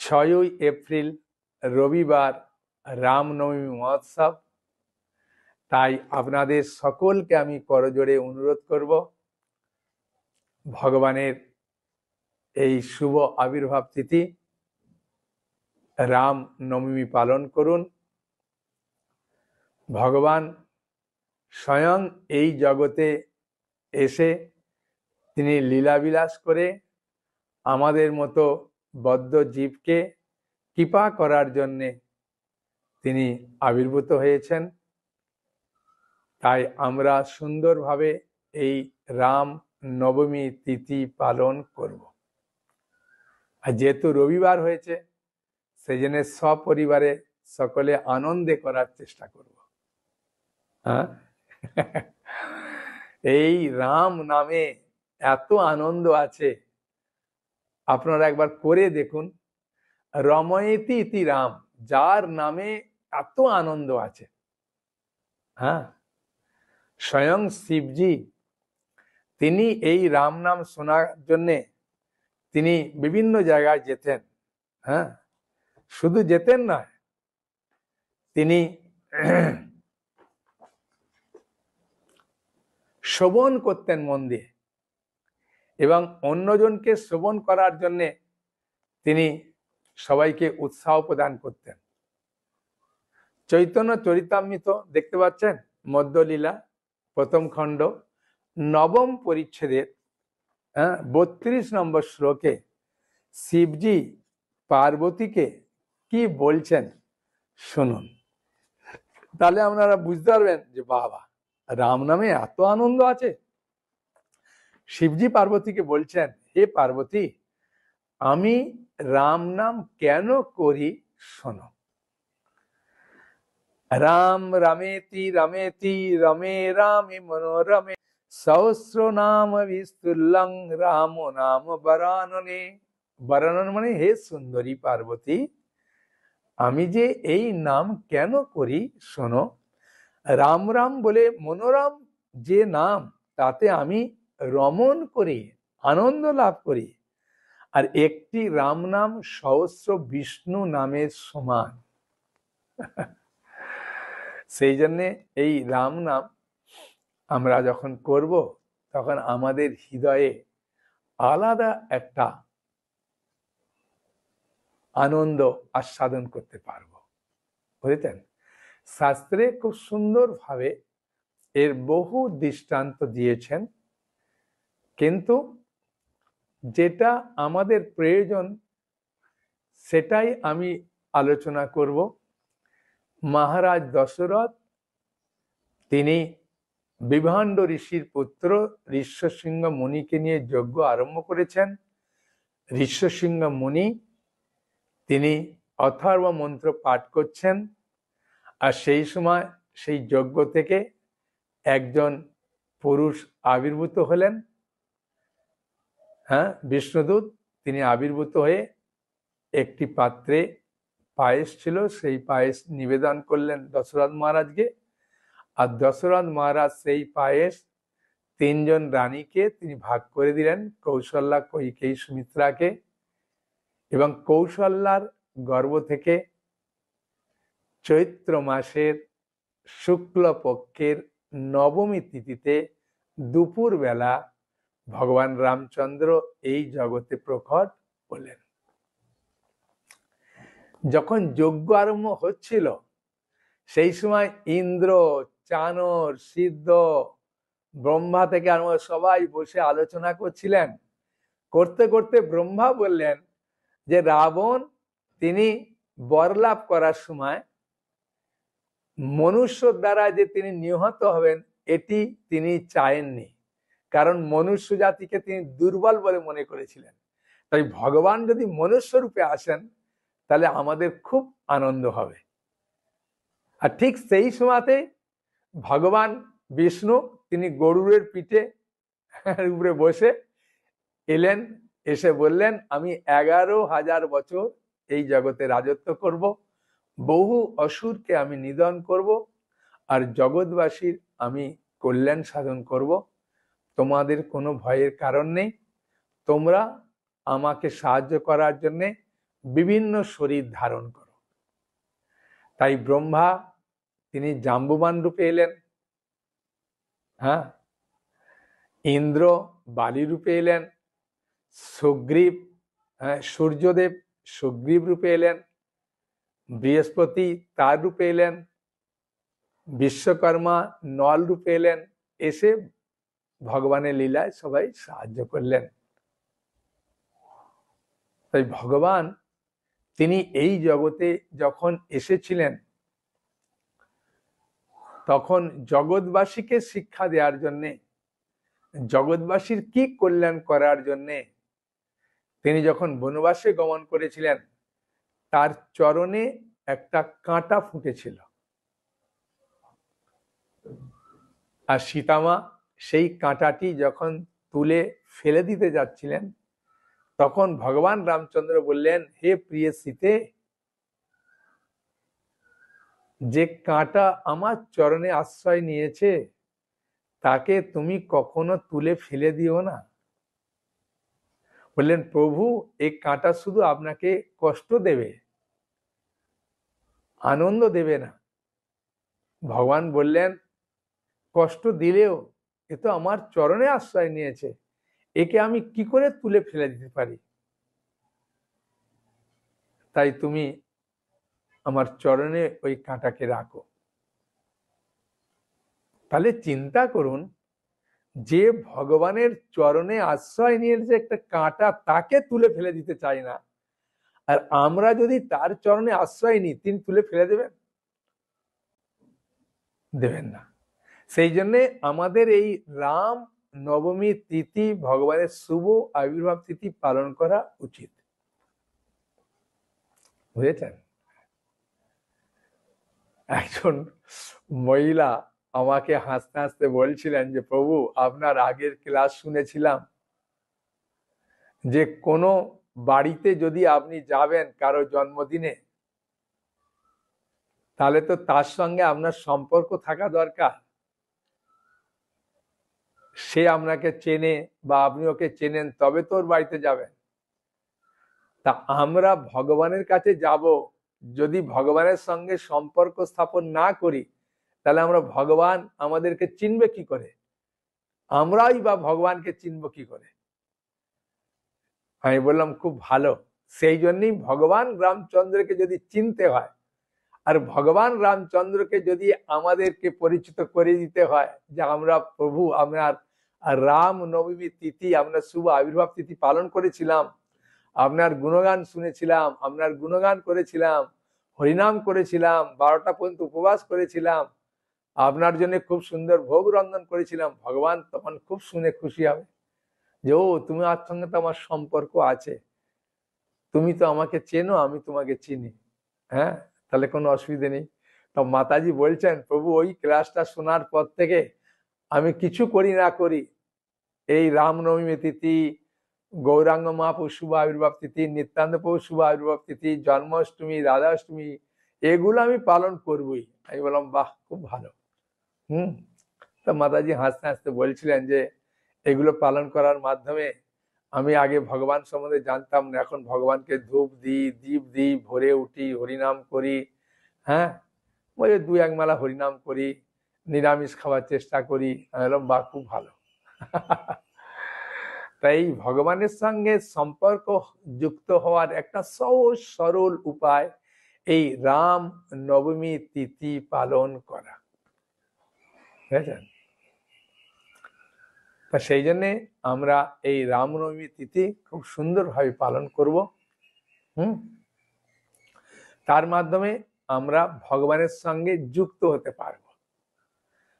6ই April রবিবার রামনবমী মহোৎসব। তাই আপনাদের সকলকে আমি করজোড়ে অনুরোধ করব, ভগবানের এই শুভ আবির্ভাব তিথি রাম নবমী পালন করুন। ভগবান স্বয়ং এই জগতে এসে তিনি লীলাবিলাস করে আমাদের মতো বদ্ধ জীবকে কৃপা করার জন্যে তিনি আবির্ভূত হয়েছেন। তাই আমরা সুন্দরভাবে এই রাম নবমী তিথি পালন করব। আর যেহেতু রবিবার হয়েছে, সেই জন্য সপরিবারে সকলে আনন্দে করার চেষ্টা করব। হ্যাঁ, এই রাম নামে এত আনন্দ আছে, আপনারা একবার করে দেখুন। রময়েতি ইতি রাম, যার নামে এত আনন্দ আছে। হ্যাঁ, স্বয়ং শিবজি তিনি এই রাম নাম শোনার জন্যে তিনি বিভিন্ন জায়গায় যেতেন। হ্যাঁ, শুধু যেতেন নয়, তিনি শ্রবণ করতেন মন দিয়ে, এবং অন্যজনকে শ্রবণ করার জন্যে তিনি সবাইকে উৎসাহ প্রদান করতেন। চৈতন্য চরিতামৃত দেখতে পাচ্ছেন, মধ্যলীলা প্রথম খণ্ড 9ম পরিচ্ছেদের 32 নম্বর শ্লোকে শিবজি পার্বতীকে কি বলছেন শুনুন, তাহলে আপনারা বুঝতে পারবেন যে বাবা, রাম নামে এত আনন্দ আছে। শিবজি পার্বতীকে বলছেন, হে পার্বতী, আমি রাম নাম কেন করি শোনো। রাম রামেতি রামেতি রমে রামে মনোরমে সহস্র নাম বিস্তুল্যং রাম নাম বরাননে। বরানন মানে হে সুন্দরী পার্বতী, আমি যে এই নাম কেন করি শোনো। রাম রাম বলে মনোরম যে নাম, তাতে আমি রমণ করি, আনন্দ লাভ করি। আর একটি রাম নাম সহস্র বিষ্ণু নামের সমান। সেই জন্যে এই রাম নাম আমরা যখন করব, তখন আমাদের হৃদয়ে আলাদা একটা আনন্দ আস্বাদন করতে পারবো, বুঝলেন। শাস্ত্রে খুব সুন্দরভাবে এর বহু দৃষ্টান্ত দিয়েছেন, কিন্তু যেটা আমাদের প্রয়োজন সেটাই আমি আলোচনা করব। মহারাজ দশরথ তিনি বিভাণ্ড ঋষির পুত্র ঋষ্যশৃঙ্গ মুনিকে নিয়ে যজ্ঞ আরম্ভ করেছেন। ঋষ্যশৃঙ্গ মুনি তিনি অথর্ব মন্ত্র পাঠ করছেন, আর সেই সময় সেই যজ্ঞ থেকে একজন পুরুষ আবির্ভূত হলেন। হ্যাঁ, বিষ্ণুদূত তিনি আবির্ভূত হয়ে একটি পাত্রে পায়েস ছিল, সেই পায়েস নিবেদন করলেন দশরথ মহারাজকে। আর দশরথ মহারাজ সেই পায়েস 3 জন রানীকে তিনি ভাগ করে দিলেন, কৌশল্যা, কৈকেয়ী, সুমিত্রাকে। এবং কৌশল্যার গর্ভ থেকে চৈত্র মাসের শুক্লপক্ষের নবমী তিথিতে দুপুর বেলা ভগবান রামচন্দ্র এই জগতে প্রকট হলেন। যখন যজ্ঞ আরম্ভ হচ্ছিল, সেই সময় ইন্দ্র, চানর, সিদ্ধ, ব্রহ্মা থেকে আরম্ভ সবাই বসে আলোচনা করছিলেন। করতে করতে ব্রহ্মা বললেন যে রাবণ তিনি বরলাভ করার সময় মনুষ্য দ্বারা যে তিনি নিহত হবেন, এটি তিনি চায়েননি, কারণ মনুষ্য জাতিকে তিনি দুর্বল বলে মনে করেছিলেন। তাই ভগবান যদি মনুষ্য রূপে আসেন, তাহলে আমাদের খুব আনন্দ হবে। আর ঠিক সেই সময়তে ভগবান বিষ্ণু তিনি গরুড়ের পিঠে উপরে বসে এলেন, এসে বললেন, আমি 11,000 বছর এই জগতে রাজত্ব করব, বহু অসুরকে আমি নিধন করব, আর জগৎবাসীর আমি কল্যাণ সাধন করব। তোমাদের কোনো ভয়ের কারণ নেই, তোমরা আমাকে সাহায্য করার জন্যে বিভিন্ন শরীর ধারণ করো। তাই ব্রহ্মা তিনি জাম্বুবান রূপে এলেন, হ্যাঁ, ইন্দ্র বালি রূপে এলেন, সুগ্রীব সূর্যদেব সুগ্রীব রূপে এলেন, বৃহস্পতি তার রূপে এলেন, বিশ্বকর্মা নল রূপে এলেন, এসে ভগবানের লীলায় সবাই সাহায্য করলেন। তাই ভগবান তিনি এই জগতে যখন এসেছিলেন তখন জগৎবাসীকে শিক্ষা দেওয়ার জন্যে, জগৎবাসীর কি কল্যাণ করার জন্যে তিনি যখন বনবাসে গমন করেছিলেন তার চরণে একটা কাঁটা ফুটেছিল, আর সীতামা সেই কাঁটাটি যখন তুলে ফেলে দিতে যাচ্ছিলেন তখন ভগবান রামচন্দ্র বললেন, হে প্রিয় সীতে, যে কাঁটা আমার চরণে আশ্রয় নিয়েছে তাকে তুমি কখনো তুলে ফেলে দিও না। বললেন, প্রভু এই কাঁটা শুধু আপনাকে কষ্ট দেবে, আনন্দ দেবে না। ভগবান বললেন, কষ্ট দিলেও এ তো আমার চরণে আশ্রয় নিয়েছে, একে আমি কি করে তুলে ফেলে দিতে পারি? তাই তুমি আমার চরণে ওই কাঁটাকে রাখো। তাহলে চিন্তা করুন, যে ভগবানের চরণে আশ্রয় নিয়ে যে একটা কাঁটা তাকে তুলে ফেলে দিতে চাই না, আর আমরা যদি তার চরণে আশ্রয় নিই তিনি তুলে ফেলে দেবেন? দেবেন না। সেই জন্যে আমাদের এই রাম নবমী তিথি, ভগবানের শুভ আবির্ভাব তিথি পালন করা উচিত। বুঝেছেন? একজন মহিলা আমাকে হাসতে হাসতে বলছিলেন যে, প্রভু আপনার আগের ক্লাস শুনেছিলাম যে কোনো বাড়িতে যদি আপনি যাবেন কারো জন্মদিনে, তাহলে তো তার সঙ্গে আপনার সম্পর্ক থাকা দরকার, সে আপনাকে চেনে বা আপনি ওকে চেনেন, তবে তো ওর বাড়িতে যাবেন। তা আমরা ভগবানের কাছে যাব, যদি ভগবানের সঙ্গে সম্পর্ক স্থাপন না করি তাহলে আমরা ভগবান আমাদেরকে চিনবে কি করে? আমরাই বা ভগবানকে চিনব কি করে? আমি বললাম, খুব ভালো। সেই জন্যই ভগবান রামচন্দ্রকে যদি চিনতে হয়, আর ভগবান রামচন্দ্রকে যদি আমাদেরকে পরিচিত করে দিতে হয় যে আমরা প্রভু আপনার রাম নবমী তিথি, আমরা শুভ আবির্ভাব তিথি পালন করেছিলাম, আপনার গুণগান শুনেছিলাম, আপনার গুণগান করেছিলাম, হরিনাম করেছিলাম, 12টা পর্যন্ত উপবাস করেছিলাম, আপনার জন্য খুব সুন্দর ভোগ রন্ধন করেছিলাম, ভগবান তখন খুব শুনে খুশি হবে যে ও, তুমি আর সঙ্গে তো আমার সম্পর্ক আছে, তুমি তো আমাকে চেনো, আমি তোমাকে চিনি, হ্যাঁ, তাহলে কোনো অসুবিধা নেই। তো মাতাজি বলছেন, প্রভু ওই ক্লাসটা শোনার পর থেকে আমি কিছু করি না করি, এই রামনবমী তিথি, গৌরাঙ্গ মহাপ্রভু শুভ আবির্ভাব তিথি, নিত্যানন্দ প্রভু শুভ আবির্ভাব তিথি, জন্মাষ্টমী, রাধাষ্টমী, এগুলো আমি পালন করবই। আমি বললাম, বাহ, খুব ভালো। তো মাতাজি হাসতে হাসতে বলছিলেন যে এগুলো পালন করার মাধ্যমে আমি আগে ভগবান সম্বন্ধে জানতাম না, এখন ভগবানকে ধূপ দিই, দীপ দিই, ভোরে উঠি, হরিনাম করি, হ্যাঁ, ওই 2-1 মালা হরিনাম করি, নিরামিষ খাওয়ার চেষ্টা করি। আমি বললাম, বাহ, খুব ভালো। তাই ভগবানের সঙ্গে সম্পর্ক যুক্ত হওয়ার একটা সহজ সরল উপায় এই রাম নবমী তিথি পালন করা, বুঝেছেন? তা সেই জন্যে আমরা এই রামনবমী তিথি খুব সুন্দরভাবে পালন করব। তার মাধ্যমে আমরা ভগবানের সঙ্গে যুক্ত হতে পারবো,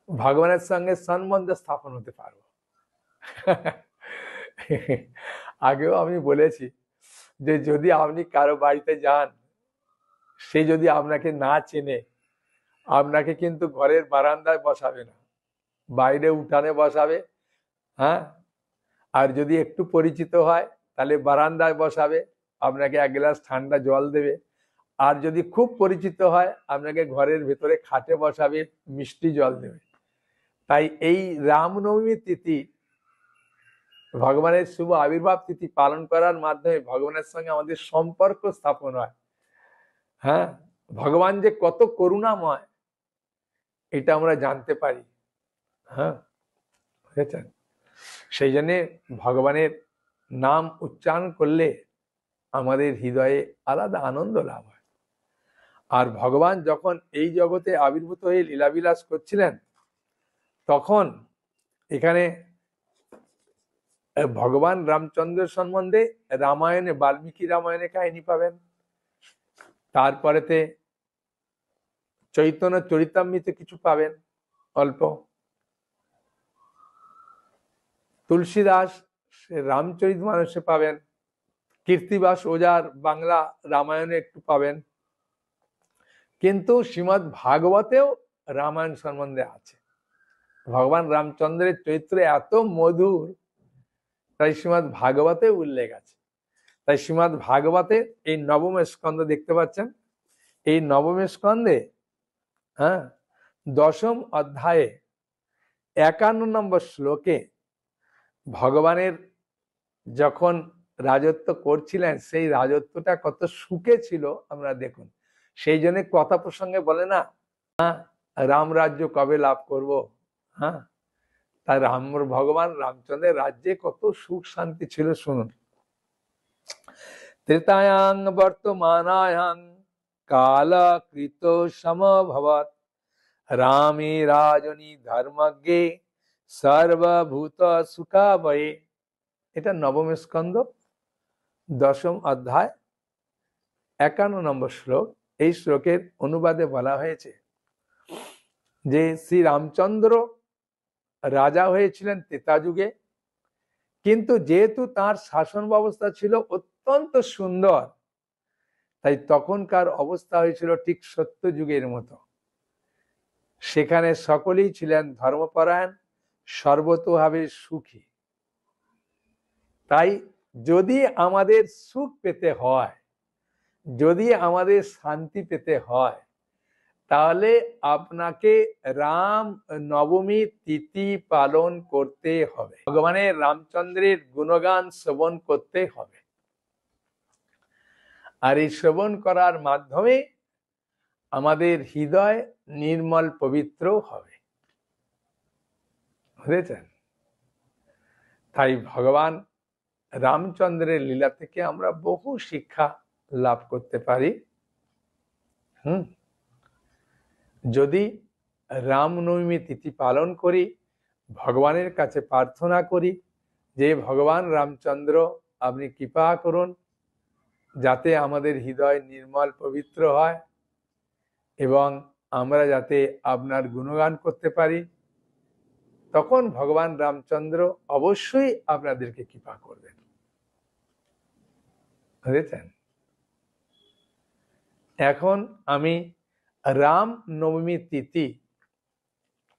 ভগবানের সঙ্গে সম্বন্ধ স্থাপন হতে পারবো। আগেও আমি বলেছি যে যদি আপনি কারো বাড়িতে যান, সে যদি আপনাকে না চেনে, আপনাকে কিন্তু ঘরের বারান্দায় বসাবে না, বাইরে উঠানে বসাবে, হ্যাঁ, আর যদি একটু পরিচিত হয় তাহলে বারান্দায় বসাবে, আপনাকে 1 গ্লাস ঠান্ডা জল দেবে, আর যদি খুব পরিচিত হয় আপনাকে ঘরের ভেতরে খাটে বসাবে, মিষ্টি জল দেবে। তাই এই রামনবমী তিথি ভগবানের শুভ আবির্ভাব তিথি পালন করার মাধ্যমে ভগবানের সঙ্গে আমাদের সম্পর্ক স্থাপন হয়। হ্যাঁ, ভগবান যে কত করুণাময় এটা আমরা জানতে পারি। হ্যাঁ, বুঝেছেন? সেই জন্যে ভগবানের নাম উচ্চারণ করলে আমাদের হৃদয়ে আলাদা আনন্দ লাভ হয়। আর ভগবান যখন এই জগতে আবির্ভূত হয়ে লীলাবিলাস করছিলেন, তখন এখানে ভগবান রামচন্দ্রের সম্বন্ধে রামায়ণে, বাল্মীকি রামায়ণে কাহিনী পাবেন। তারপরেতে চৈতন্য চরিতামৃতে কিছু পাবেন অল্প। তুলসীদাস রামচরিতমানসে পাবেন। কীর্তিবাস ওজার বাংলা রামায়ণে একটু পাবেন। কিন্তু শ্রীমদ্ ভাগবতেও রামায়ণ সম্বন্ধে আছে। ভগবান রামচন্দ্রের চরিত্র এত মধুর, তাই শ্রীমদ্ ভাগবতে উল্লেখ আছে। তাই শ্রীমদ্ ভাগবতে এই নবম স্কন্ধ দেখতে পাচ্ছেন। এই নবম স্কন্ধে দশম অধ্যায়ে 51 নম্বর শ্লোকে ভগবানের যখন রাজত্ব করছিলেন সেই রাজত্বটা কত সুখে ছিল আমরা দেখুন। সেই জন্য কথা প্রসঙ্গে বলে না, রাম রাজ্য কবে লাভ করব। হ্যাঁ, তাই ভগবান রামচন্দ্রের রাজ্যে কত সুখ শান্তি ছিল শুনুন। ত্রেতায়াং বর্তমানায়াং কালকৃত সমভবৎ রামে রাজনী ধর্মজ্ঞে সর্বভূত সুখাবয়ে। এটা নবম স্কন্ধ দশম অধ্যায় 51 নম্বর শ্লোক। এই শ্লোকের অনুবাদে বলা হয়েছে যে শ্রী রামচন্দ্র রাজা হয়েছিলেন ত্রেতা যুগে, কিন্তু যেহেতু তার শাসন ব্যবস্থা ছিল অত্যন্ত সুন্দর, তাই তখনকার অবস্থা হয়েছিল ঠিক সত্য যুগের মতো। সেখানে সকলেই ছিলেন ধর্মপরায়ণ, সর্বতোভাবে সুখী। তাই যদি আমাদের সুখ পেতে হয়, যদি আমাদের শান্তি পেতে হয়, তাহলে আপনাকে রাম নবমী তিথি পালন করতে হবে, ভগবানের রামচন্দ্রের গুণগান শ্রবণ করতে হবে। আর এই শ্রবণ করার মাধ্যমে আমাদের হৃদয় নির্মল পবিত্র হবে। বুঝেছেন? তাই ভগবান রামচন্দ্রের লীলা থেকে আমরা বহু শিক্ষা লাভ করতে পারি। যদি রামনবমী তিথি পালন করি, ভগবানের কাছে প্রার্থনা করি যে ভগবান রামচন্দ্র আপনি কৃপা করুন যাতে আমাদের হৃদয় নির্মল পবিত্র হয় এবং আমরা যাতে আপনার গুণগান করতে পারি, তখন ভগবান রামচন্দ্র অবশ্যই আপনাদেরকে কৃপা করবেন। বুঝেছেন? এখন আমি রাম নবমী তিথি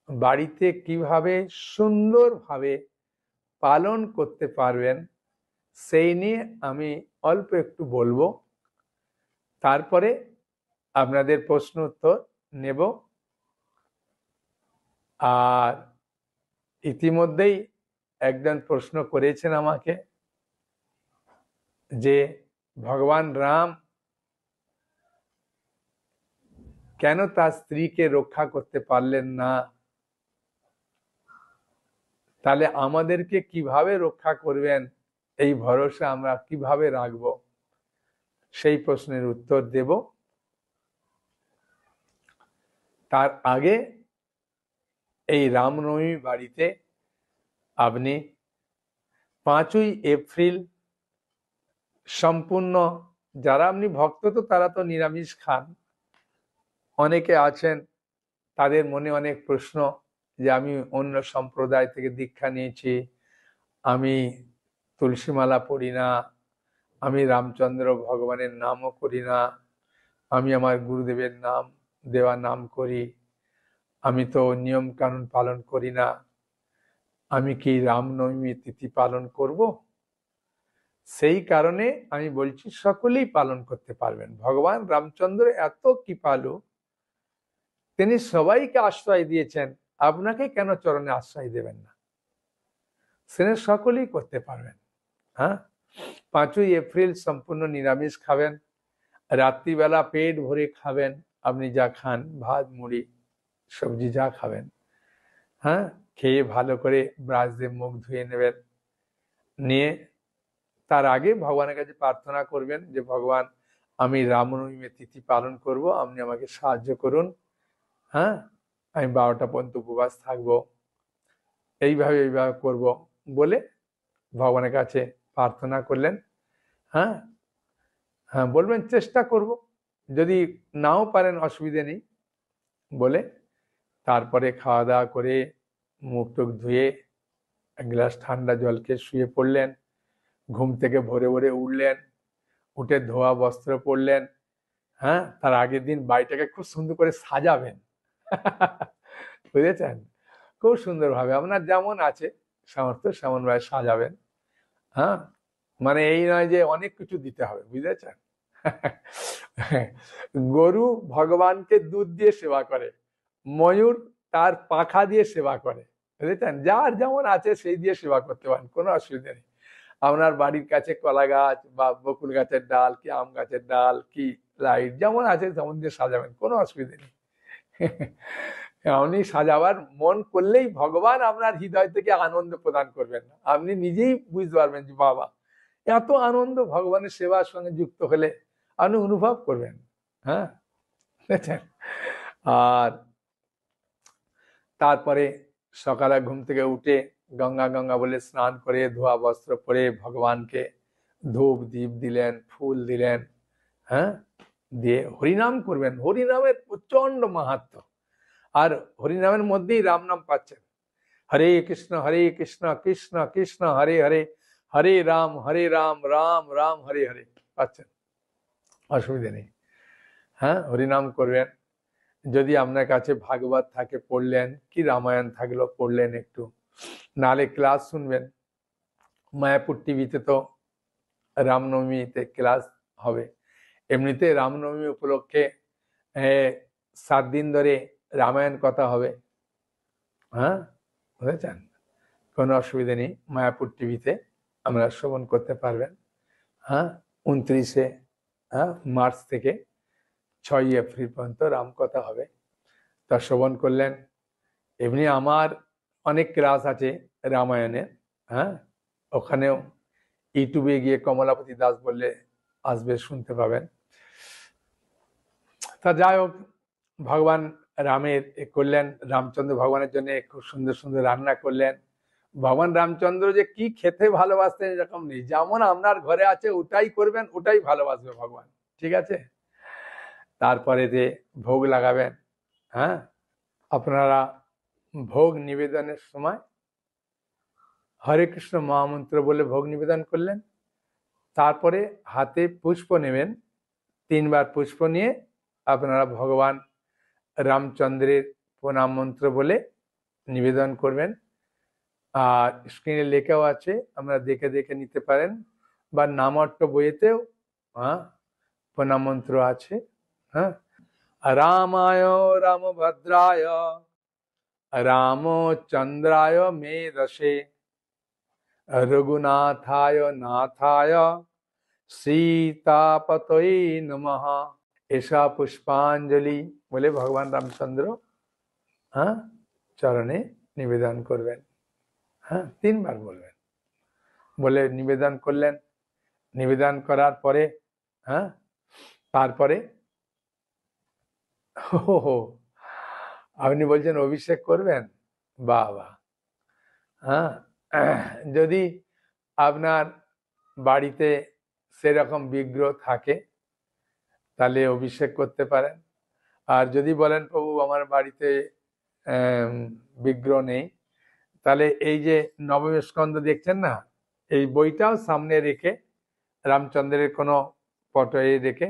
বাড়িতে কিভাবে সুন্দরভাবে পালন করতে পারবেন সেই নিয়ে আমি অল্প একটু বলবো, তারপরে আপনাদের প্রশ্ন উত্তর নেব। আর ইতিমধ্যেই একজন প্রশ্ন করেছেন আমাকে যে ভগবান রাম কেন তার স্ত্রীকে রক্ষা করতে পারলেন না, তাহলে আমাদেরকে কিভাবে রক্ষা করবেন এই ভরসা আমরা কিভাবে রাখবো, সেই প্রশ্নের উত্তর দেব। তার আগে এই রামনবমী বাড়িতে আপনি 5ই এপ্রিল সম্পূর্ণ, যারা আপনি ভক্ত তো তারা তো নিরামিষ খান, অনেকে আছেন তাদের মনে অনেক প্রশ্ন যে আমি অন্য সম্প্রদায় থেকে দীক্ষা নিয়েছি, আমি তুলসীমালা পড়ি না, আমি রামচন্দ্র ভগবানের নামও করি না, আমি আমার গুরুদেবের নাম দেওয়া নাম করি, আমি তো নিয়ম কানুন পালন করি না, আমি কি রামনবমী তিথি পালন করব? সেই কারণে আমি বলছি সকলেই পালন করতে পারবেন। ভগবান রামচন্দ্র এত কৃপালু, তিনি সবাইকে আশ্রয় দিয়েছেন, আপনাকে কেন চরণে আশ্রয় দেবেন না? সেটা সকলেই করতে পারবেন। হ্যাঁ, 5ই এপ্রিল সম্পূর্ণ নিরামিষ খাবেন, রাত্রিবেলা পেট ভরে খাবেন, আপনি যা খান ভাত মুড়ি সবজি যা খাবেন, হ্যাঁ, খেয়ে ভালো করে ব্রাশ দিয়ে মুখ ধুয়ে নেবেন, নিয়ে তার আগে ভগবানের কাছে প্রার্থনা করবেন যে ভগবান আমি রামনবমীর তিথি পালন করব, আপনি আমাকে সাহায্য করুন, হ্যাঁ, আমি 12টা পর্যন্ত উপবাস থাকবো, এইভাবে করব বলে ভগবানের কাছে প্রার্থনা করলেন। হ্যাঁ, হ্যাঁ বলবেন চেষ্টা করব, যদি নাও পারেন অসুবিধে নেই বলে তারপরে খাওয়া দাওয়া করে মুখ টুক ধুয়ে এক গ্লাস ঠান্ডা জল খেয়ে শুয়ে পড়লেন। ঘুম থেকে ভোরে ভোরে উঠলেন, উঠে ধোয়া বস্ত্র পরলেন। হ্যাঁ, তার আগের দিন বাড়িটাকে খুব সুন্দর করে সাজাবেন। বুঝেছেন? খুব সুন্দরভাবে আপনার যেমন আছে সামর্থ্য সেমনভাবে সাজাবেন। হ্যাঁ, মানে এই নয় যে অনেক কিছু দিতে হবে, বুঝেছেন? গরু ভগবানকে দুধ দিয়ে সেবা করে, ময়ূর তার পাখা দিয়ে সেবা করে, বুঝেছেন? যার যেমন আছে সেই দিয়ে সেবা করতে পারেন, কোনো অসুবিধা নেই। আপনার বাড়ির কাছে কলা গাছ বা বকুল গাছের ডাল কি আম গাছের ডাল কি লাইট যেমন আছে তেমন দিয়ে সাজাবেন, কোনো অসুবিধা নেই। আপনি সাজাবার মন করলেই ভগবান আপনার হৃদয় থেকে আনন্দ প্রদান করবেন, আপনি নিজেই বুঝতে পারবেন যে বাবা এত আনন্দ ভগবানের সেবার সঙ্গে যুক্ত হলে আপনি অনুভব করবেন। হ্যাঁ, বুঝেছেন? আর তারপরে সকালে ঘুম থেকে উঠে গঙ্গা গঙ্গা বলে স্নান করে ধোয়া বস্ত্র পরে ভগবানকে ধূপ দীপ দিলেন, ফুল দিলেন, হ্যাঁ, দিয়ে হরিনাম করবেন। হরিনামের প্রচন্ড মাহাত্ম্য, আর হরিনামের মধ্যেই রাম নাম পাচ্ছেন। হরে কৃষ্ণ কৃষ্ণ কৃষ্ণ হরে হরে, হরে রাম রাম রাম হরে হরে পাচ্ছেন, অসুবিধা নেই। হ্যাঁ, হরিনাম করবেন। যদি আপনার কাছে ভাগবত থাকে পড়লেন, কি রামায়ণ থাকলো পড়লেন একটু, নালে ক্লাস শুনবেন। মায়াপুর টিভিতে তো রামনবমীতে ক্লাস হবে। এমনিতে রামনবমী উপলক্ষে 7 দিন ধরে রামায়ণ কথা হবে। হ্যাঁ, বুঝেছেন? কোনো অসুবিধা নেই, মায়াপুর টিভিতে আমরা শ্রবণ করতে পারবেন। হ্যাঁ, 29শে মার্চ থেকে 6ই এপ্রিল পর্যন্ত রামকথা হবে, তা শ্রবণ করলেন। এমনি আমার অনেক ক্লাস আছে রামায়ণের, হ্যাঁ, ওখানেও ইউটিউবে গিয়ে কমলাপতি দাস বললে আসবে, শুনতে পাবেন। তা যাই হোক, ভগবান রামের করলেন, রামচন্দ্র ভগবানের জন্য খুব সুন্দর সুন্দর রান্না করলেন। ভগবান রামচন্দ্র যে কি খেতে ভালোবাসতেন এরকম নেই, যেমন আপনার ঘরে আছে ওটাই করবেন, ওটাই ভালোবাসবে ভগবান, ঠিক আছে? তারপরে যে ভোগ লাগাবেন, হ্যাঁ, আপনারা ভোগ নিবেদনের সময় হরে কৃষ্ণ মহামন্ত্র বলে ভোগ নিবেদন করলেন। তারপরে হাতে পুষ্প নেবেন, 3বার পুষ্প নিয়ে আপনারা ভগবান রামচন্দ্রের প্রণাম মন্ত্র বলে নিবেদন করবেন। আর স্ক্রিনে লেখাও আছে, আমরা দেখে দেখে নিতে পারেন, বা নামাট্য বইয়েতেও প্রণাম মন্ত্র আছে। হ্যাঁ, রামায় রামভদ্রায় রামচন্দ্রায় মেধসে রঘুনাথায় নাথায় সীতাপতয়ে নমঃ। এসা পুষ্পাঞ্জলি বলে ভগবান রামচন্দ্র চরণে নিবেদন করবেন। হ্যাঁ, 3বার বলবেন, বলে নিবেদন করলেন। নিবেদন করার পরে তারপরে আপনি বলছেন অভিষেক করবেন, বাবা। হ্যাঁ, যদি আপনার বাড়িতে সেরকম বিগ্রহ থাকে তাহলে অভিষেক করতে পারেন। আর যদি বলেন প্রভু আমার বাড়িতে বিগ্রহ নেই, তাহলে এই যে নবম স্কন্ধ দেখছেন না, এই বইটাও সামনে রেখে রামচন্দ্রের কোনো ফটো রেখে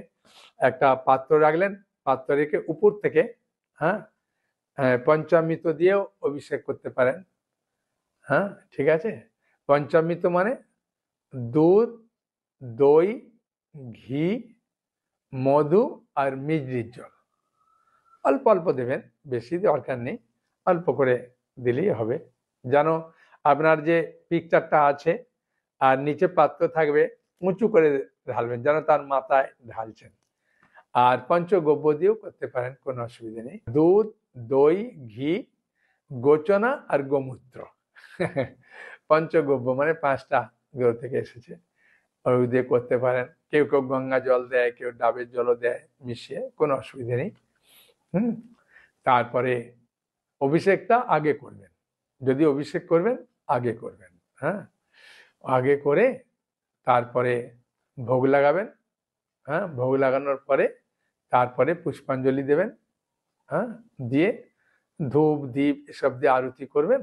একটা পাত্র রাখলেন, পাত্র রেখে উপর থেকে পঞ্চামৃত দিয়েও অভিষেক করতে পারেন। হ্যাঁ, ঠিক আছে? পঞ্চামৃত মানে দুধ, দই, ঘি, মধু আর মিজরির জল, অল্প অল্প দেবেন, বেশি দরকার নেই, অল্প করে দিলেই হবে, যেন আপনার যে পিকচারটা আছে আর নিচে পাত্র থাকবে, উঁচু করে ঢালবেন যেন তার মাথায় ঢালছেন। আর পঞ্চগব্য দিয়েও করতে পারেন, কোনো অসুবিধা নেই। দুধ, দই, ঘি, গোচনা আর গোমূত্র পঞ্চগব্য মানে 5টা গ্রহ থেকে এসেছে, ওই দিয়ে করতে পারেন। কেউ কেউ গঙ্গা জল দেয়, কেউ ডাবের জলও দেয় মিশিয়ে, কোনো অসুবিধা নেই। তারপরে অভিষেকটা আগে করবেন, যদি অভিষেক করবেন আগে করবেন। হ্যাঁ, আগে করে তারপরে ভোগ লাগাবেন। হ্যাঁ, ভোগ লাগানোর পরে তারপরে পুষ্পাঞ্জলি দেবেন। হ্যাঁ, দিয়ে ধূপ দীপ এসব দিয়ে আরতি করবেন।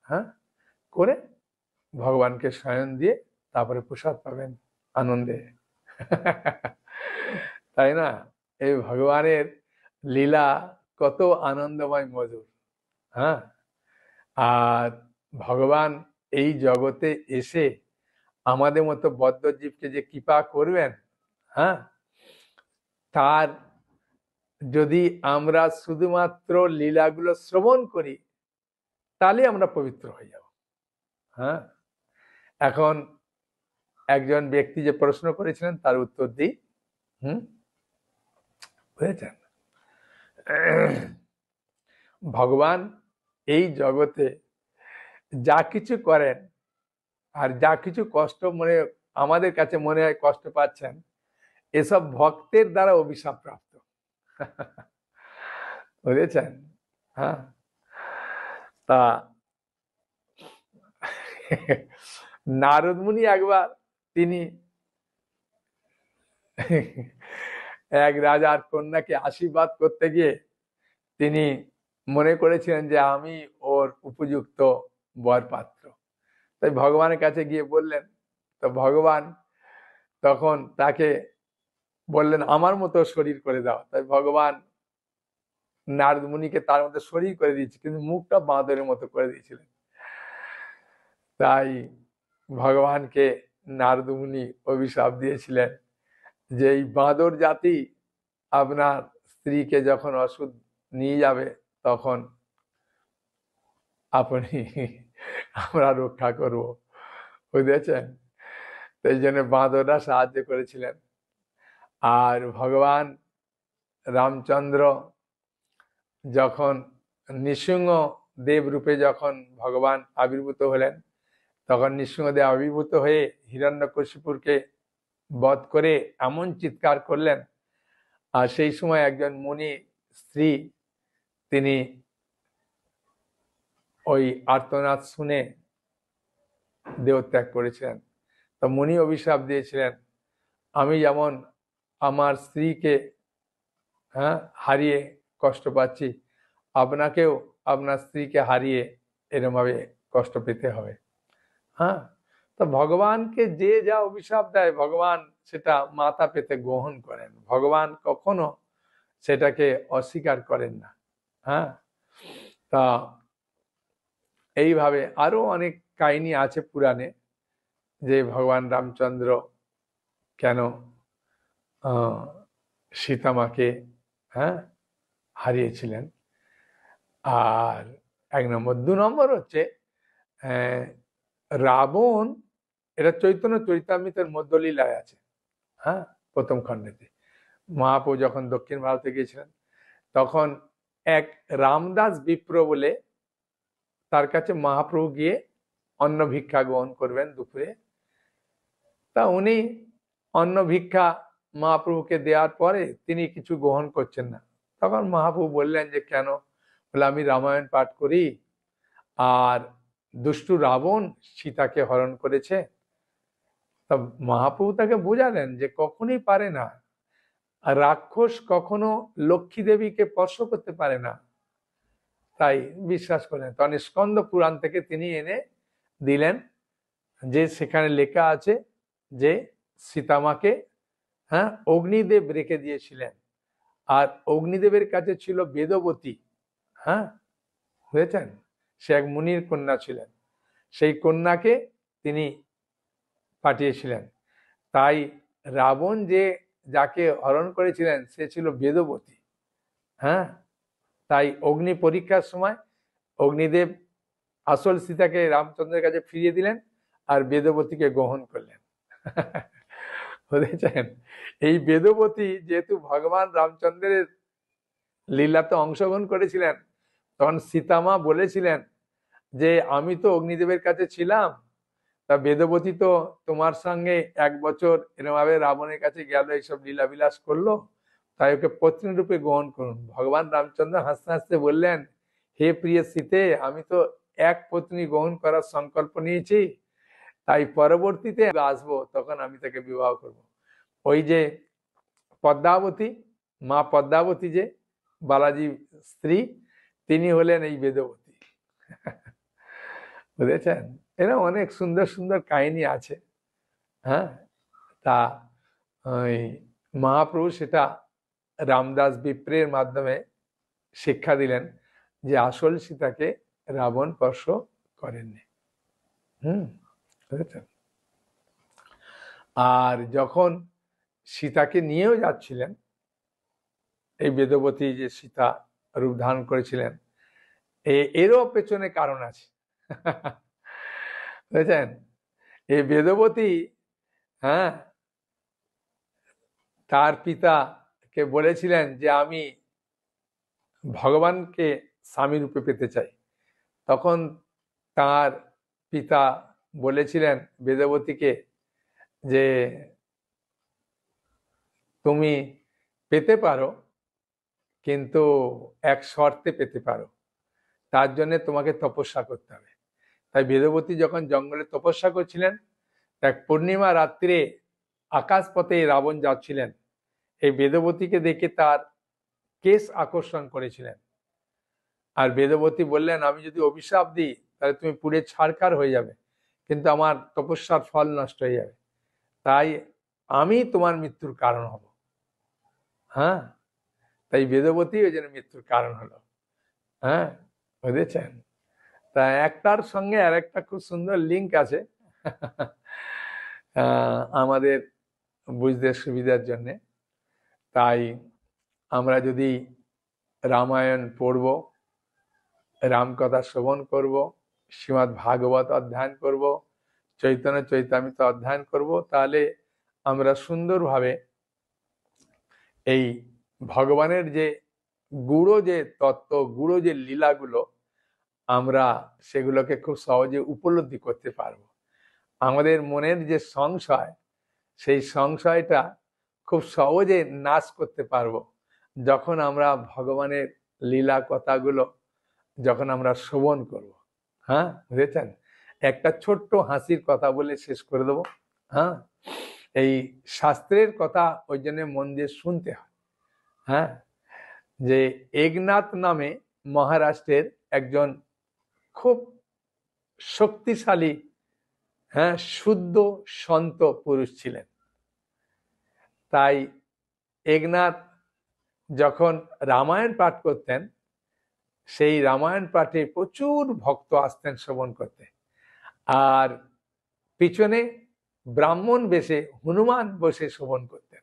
হ্যাঁ, করে ভগবানকে শয়ন দিয়ে তারপরে প্রসাদ পাবেন আনন্দে তাই না? এই ভগবানের লীলা কত আনন্দময়, মধুর। হ্যাঁ, আর ভগবান এই জগতে এসে আমাদের মতো বদ্ধ জীবকে যে কৃপা করবেন, হ্যাঁ, তার যদি আমরা শুধুমাত্র লীলাগুলো শ্রবণ করি তাহলে আমরা পবিত্র হয়ে যাব। হ্যাঁ, এখন একজন ব্যক্তি যে প্রশ্ন করেছিলেন তার উত্তর দিই। বুঝেছেন? ভগবান এই জগতে যা কিছু করেন আর যা কিছু কষ্ট মনে আমাদের কাছে মনে হয় কষ্ট পাচ্ছেন, এসব ভক্তের দ্বারা অভিশাপ প্রাপ্ত বুঝেছেন? হ্যাঁ, তা নারদ মুনি একবার তিনি এক রাজার কন্যাকে আশীর্বাদ করতে গিয়ে তিনি মনে করেছিলেন যে আমি ওর উপযুক্ত বরপাত্র, তাই ভগবানের কাছে গিয়ে বললেন। তো ভগবান তখন তাকে বললেন আমার মতো শরীর করে দাও। তাই ভগবান নারদ মুনিকে তার মধ্যে শরীর করে দিয়েছে, কিন্তু মুখটা বাঁদরের মতো করে দিয়েছিলেন। তাই ভগবানকে নারদ মুনি অভিশাপ দিয়েছিলেন যে এই বাঁদর জাতি আপনার স্ত্রীকে যখন ওষুধ নিয়ে যাবে তখন আপনি আমরা রক্ষা করব, বুঝেছেন? এই জন্য বাঁদররা সাহায্য করেছিলেন। আর ভগবান রামচন্দ্র যখন নৃসিংহ দেব রূপে যখন ভগবান আবির্ভূত হলেন, তখন নৃসিংহদেব আবির্ভূত হয়ে হিরণ্যকশিপুরকে বধ করে এমন চিৎকার করলেন, আর সেই সময় একজন মুনি স্ত্রী তিনি ওই আর্তনাদ শুনে দেহত্যাগ করেছিলেন। তো মুনি অভিশাপ দিয়েছিলেন, আমি যেমন আমার স্ত্রীকে হারিয়ে কষ্ট পাচ্ছি, আপনাকেও আপনার স্ত্রীকে হারিয়ে এরমভাবে কষ্ট পেতে হবে। হ্যাঁ, তো ভগবানকে যে যা অভিশাপ দেয় ভগবান সেটা মাথা পেতে গ্রহণ করেন, ভগবান কখনো সেটাকে অস্বীকার করেন না। হ্যাঁ, তা এইভাবে আরো অনেক কাহিনী আছে পুরাণে, যে ভগবান রামচন্দ্র কেন সীতামাকে হারিয়েছিলেন। আর 1 নম্বর। 2 নম্বর হচ্ছে রাবণ, এটা চৈতন্য চরিতামৃতের মধ্যলীলায় আছে। হ্যাঁ, প্রথম খণ্ডেতে মহাপ্রভু যখন দক্ষিণ ভারতে গিয়েছিলেন তখন এক রামদাস বিপ্র বলে তার কাছে মহাপ্রভু গিয়ে অন্ন ভিক্ষা গ্রহণ করবেন দুপুরে। তা উনি অন্ন ভিক্ষা মহাপ্রভুকে দেওয়ার পরে তিনি কিছু গ্রহণ করছেন না। তখন মহাপ্রভু বললেন যে কেন? বলে আমি রামায়ণ পাঠ করি, আর দুষ্টু রাবণ সীতাকে হরণ করেছে। তা মহাপ্রভু তাকে বোঝালেন যে কখনোই পারে না, আর রাক্ষস কখনো লক্ষ্মী দেবীকে স্পর্শ করতে পারে না, তাই বিশ্বাস করেন। তখন স্কন্দ পুরাণ থেকে তিনি এনে দিলেন, যে সেখানে লেখা আছে যে সীতামাকে অগ্নিদেব রেখে দিয়েছিলেন, আর অগ্নিদেবের কাছে ছিল বেদবতী। হ্যাঁ, বুঝেছেন? সে এক মুনির কন্যা ছিলেন, সেই কন্যাকে তিনি পাঠিয়েছিলেন। তাই রাবণ যে যাকে হরণ করেছিলেন সে ছিল বেদবতী। হ্যাঁ, তাই অগ্নি পরীক্ষার সময় অগ্নিদেব আসল সীতাকে রামচন্দ্রের কাছে ফিরিয়ে দিলেন আর বেদবতীকে গ্রহণ করলেন। বুঝেছেন? এই বেদবতী যেহেতু ভগবান রামচন্দ্রের লীলাতে অংশগ্রহণ করেছিলেন, তখন সীতামা বলেছিলেন যে আমি তো অগ্নিদেবের কাছে ছিলাম, তা বেদবতী তো তোমার সঙ্গে 1 বছর এরমভাবে রাবণের কাছে গেল, এইসব লীলা বিলাস করলো, তাই ওকে পত্নী রূপে গ্রহণ করুন। ভগবান রামচন্দ্র হাসতে হাসতে বললেন, হে প্রিয় সীতে, আমি তো এক পত্নী গ্রহণ করার সংকল্প নিয়েছি, তাই পরবর্তীতে আসবো, তখন আমি তাকে বিবাহ করব। ওই যে পদ্মাবতী, মা পদ্মাবতী যে বালাজি স্ত্রী, তিনি হলেন এই বেদবতী। বুঝেছেন? এরা অনেক সুন্দর সুন্দর কাহিনী আছে। হ্যাঁ, তা ওই মহাপ্রভু সেটা রামদাস বিপ্রের মাধ্যমে শিক্ষা দিলেন যে আসল সীতাকে রাবণ স্পর্শ করেননি। বুঝেছেন? আর যখন সীতাকে নিয়েও যাচ্ছিলেন, এই বেদবতী যে সীতা রূপ ধারণ করেছিলেন, এরও পেছনে কারণ আছে। বুঝেছেন? এই বেদবতী, হ্যাঁ, তার পিতাকে বলেছিলেন যে আমি ভগবানকে স্বামী রূপে পেতে চাই। তখন তার পিতা বলেছিলেন বেদবতীকে যে তুমি পেতে পারো, কিন্তু এক শর্তে পেতে পারো, তার জন্য তোমাকে তপস্যা করতে হবে। তাই বেদবতী যখন জঙ্গলে তপস্যা করছিলেন, এক পূর্ণিমা রাত্রে আকাশপথে রাবণ যাচ্ছিলেন, এই বেদবতীকে দেখে তার কেশ আকর্ষণ করেছিলেন। আর বেদবতী বললেন, আমি যদি অভিশাপ দিই তাহলে তুমি পুড়ে ছারখার হয়ে যাবে, কিন্তু আমার তপস্যার ফল নষ্ট হয়ে যাবে, তাই আমি তোমার মৃত্যুর কারণ হব। হ্যাঁ, তাই বেদবতী ওই জন্য মৃত্যুর কারণ হলো। হ্যাঁ, বুঝেছেন? তা একটার সঙ্গে আর একটা খুব সুন্দর লিঙ্ক আছে। আমাদের বুঝতে সুবিধার জন্য, তাই আমরা যদি রামায়ণ পড়ব, রামকথা শ্রবণ করব, শ্রীমদ্ ভাগবত অধ্যয়ন করব, চৈতন্য চৈতামৃত অধ্যয়ন করব, তাহলে আমরা সুন্দরভাবে এই ভগবানের যে গুড়ো যে তত্ত্ব, গুড়ো যে লীলাগুলো, আমরা সেগুলোকে খুব সহজে উপলব্ধি করতে পারবো। আমাদের মনের যে সংশয়, সেই সংশয়টা খুব সহজে নাশ করতে পারবো যখন আমরা ভগবানের লীলা কথাগুলো যখন আমরা শ্রবণ করব। হ্যাঁ, বুঝেছেন? একটা ছোট্ট হাসির কথা বলে শেষ করে দেবো। হ্যাঁ, এই শাস্ত্রের কথা ওই জন্য মন দিয়ে শুনতে হয়। হ্যাঁ, যে একনাথ নামে মহারাষ্ট্রের একজন খুব শক্তিশালী, হ্যাঁ, শুদ্ধ সন্ত পুরুষ ছিলেন। তাই একনাথ যখন রামায়ণ পাঠ করতেন, সেই রামায়ণ পাঠে প্রচুর ভক্ত আসতেন শ্রবণ করতে, আর পিছনে ব্রাহ্মণ বেশে হনুমান বসে শ্রবণ করতেন।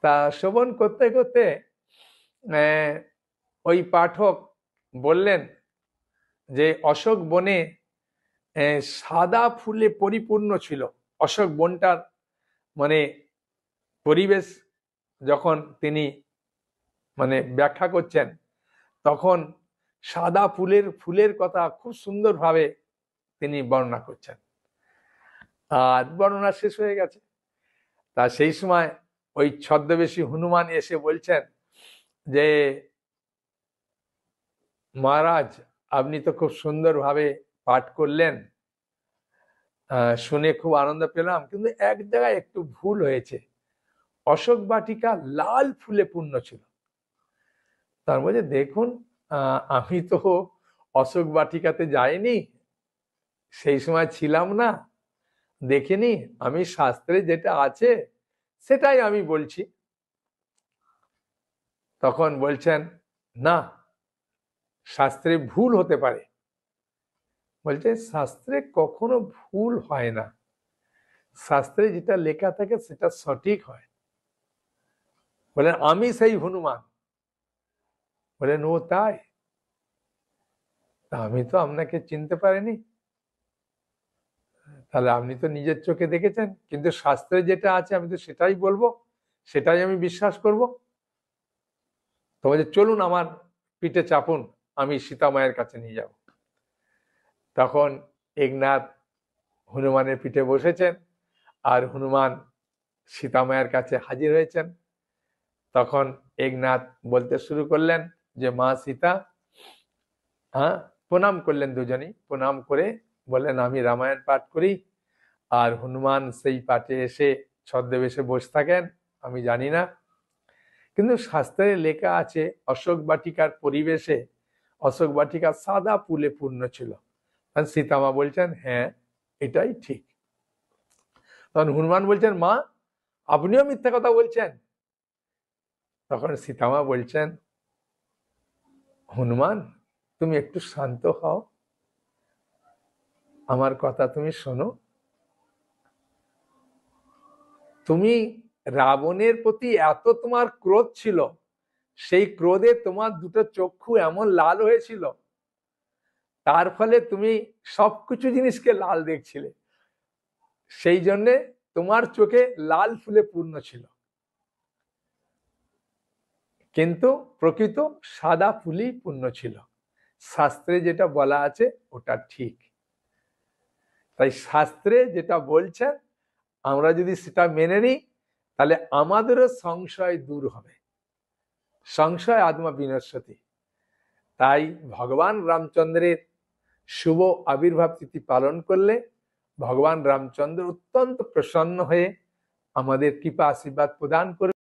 তা শ্রবণ করতে করতে ওই পাঠক বললেন যে অশোক বনে সাদা ফুলে পরিপূর্ণ ছিল। অশোক বনটার মানে পরিবেশ যখন তিনি মানে ব্যাখ্যা করছেন, তখন সাদা ফুলের কথা খুব সুন্দরভাবে তিনি বর্ণনা করছেন। আর বর্ণনা শেষ হয়ে গেছে। তা সেই সময় ওই ছদ্মবেশী হনুমান এসে বলছেন যে মহারাজ, আপনি তো খুব সুন্দরভাবে পাঠ করলেন, শুনে খুব আনন্দ পেলাম, কিন্তু এক জায়গায় একটু ভুল হয়েছে। অশোক বাটিকা লাল ফুলে পূর্ণ ছিল। তার মধ্যে দেখুন, আমি তো অশোক বাটিকাতে যাইনি, সেই সময় ছিলাম না, দেখিনি। আমি শাস্ত্রে যেটা আছে সেটাই আমি বলছি। তখন বলছেন, না, শাস্ত্রে ভুল হতে পারে। বলছে শাস্ত্রে কখনো ভুল হয় না, শাস্ত্রে যেটা লেখা থাকে সেটা সঠিক হয়। বলেন আমি সেই হনুমান। বলেন ও তাই? তা আমি তো আপনাকে চিনতে পারিনি। তাহলে আপনি তো নিজের চোখে দেখেছেন, কিন্তু শাস্ত্রে যেটা আছে আমি তো সেটাই বলবো, সেটাই আমি বিশ্বাস করব। তো বলছে চলুন আমার পিঠে চাপুন, আমি সীতা মায়ের কাছে নিয়ে যাব। তখন একনাথ হনুমানের পিঠে বসেছেন, আর হনুমান সীতা মায়ের কাছে হাজির হয়েছেন। তখন একনাথ বলতে শুরু করলেন যে মা সীতা, হ্যাঁ, প্রণাম করলেন, দুজনেই প্রণাম করে বললেন আমি রামায়ণ পাঠ করি। আর হনুমান সেই পাঠে এসে ছদ্মবেশে বসে থাকেন, আমি জানি না। কিন্তু শাস্ত্রে লেখা আছে অশোক বাটিকার পরিবেশে, অশোক বাটিকা সাদা ফুলে পূর্ণ ছিল। আর সীতামা বলছেন হ্যাঁ এটাই ঠিক। তখন হনুমান বলছেন মা আপনিও মিথ্যা কথা বলছেন। তখন সীতামা বলছেন হনুমান তুমি একটু শান্ত হও, আমার কথা তুমি শোনো। তুমি রাবণের প্রতি এত তোমার ক্রোধ ছিল, সেই ক্রোধে তোমার দুটো চক্ষু এমন লাল হয়েছিল, তার ফলে তুমি সবকিছু জিনিসকে লাল দেখছিলে, সেই জন্যে তোমার চোখে লাল ফুলে পূর্ণ ছিল, কিন্তু প্রকৃত সাদা ফুলেই পূর্ণ ছিল। শাস্ত্রে যেটা বলা আছে ওটা ঠিক। তাই শাস্ত্রে যেটা বলছেন আমরা যদি সেটা মেনে নিই, তাহলে আমাদেরও সংশয় দূর হবে। সংশয় আত্মা বিনশ্বতি। তাই ভগবান রামচন্দ্রের শুভ আবির্ভাব তিথি পালন করলে ভগবান রামচন্দ্র অত্যন্ত প্রসন্ন হয়ে আমাদের কৃপা আশীর্বাদ প্রদান করবে।